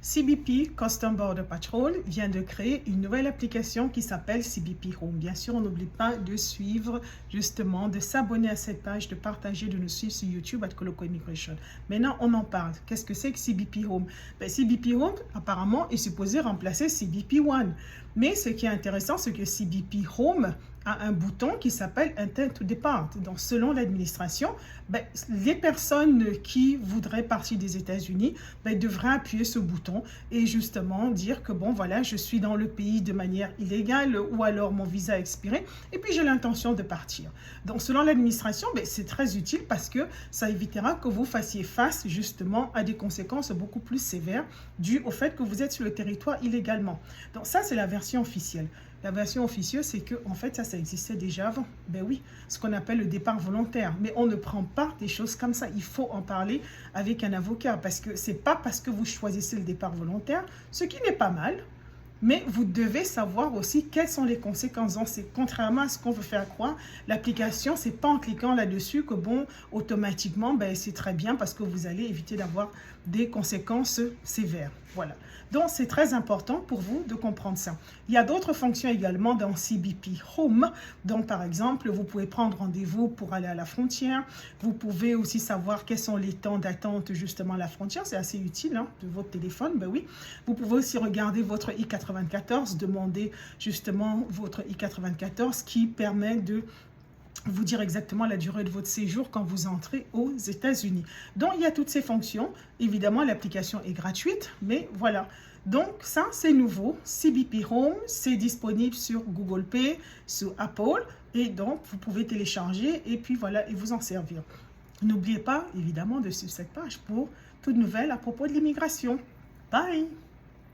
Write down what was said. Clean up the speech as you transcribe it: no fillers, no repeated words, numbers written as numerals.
CBP, Custom Border Patrol, vient de créer une nouvelle application qui s'appelle CBP Home. Bien sûr, on n'oublie pas de suivre, justement, de s'abonner à cette page, de partager, de nous suivre sur YouTube @Coloco Immigration. Maintenant, on en parle. Qu'est-ce que c'est que CBP Home? CBP Home, apparemment, est supposé remplacer CBP One. Mais ce qui est intéressant, c'est que CBP Home a un bouton qui s'appelle Intent to Depart. Donc, selon l'administration, les personnes qui voudraient partir des États-Unis devraient appuyer ce bouton et justement dire que bon, voilà, je suis dans le pays de manière illégale ou alors mon visa a expiré et puis j'ai l'intention de partir. Donc, selon l'administration, c'est très utile parce que ça évitera que vous fassiez face justement à des conséquences beaucoup plus sévères dues au fait que vous êtes sur le territoire illégalement. Donc, ça, c'est la version officielle. La version officieuse, c'est que en fait, ça existait déjà avant. Ben oui, ce qu'on appelle le départ volontaire. Mais on ne prend pas des choses comme ça. Il faut en parler avec un avocat parce que c'est pas parce que vous choisissez le départ volontaire, ce qui n'est pas mal, mais vous devez savoir aussi quelles sont les conséquences. Donc, c'est contrairement à ce qu'on veut faire croire, l'application, c'est pas en cliquant là-dessus que bon, automatiquement, c'est très bien parce que vous allez éviter d'avoir des conséquences sévères. Voilà. Donc, c'est très important pour vous de comprendre ça. Il y a d'autres fonctions également dans CBP Home. Donc, par exemple, vous pouvez prendre rendez-vous pour aller à la frontière. Vous pouvez aussi savoir quels sont les temps d'attente justement à la frontière. C'est assez utile de votre téléphone. Ben oui. Vous pouvez aussi regarder votre I-94, demander justement votre I-94 qui permet de vous dire exactement la durée de votre séjour quand vous entrez aux États-Unis. Donc, il y a toutes ces fonctions. Évidemment, l'application est gratuite, mais voilà. Donc, ça, c'est nouveau. CBP Home, c'est disponible sur Google Play, sur Apple. Et donc, vous pouvez télécharger et puis voilà, et vous en servir. N'oubliez pas, évidemment, de suivre cette page pour toutes nouvelles à propos de l'immigration. Bye!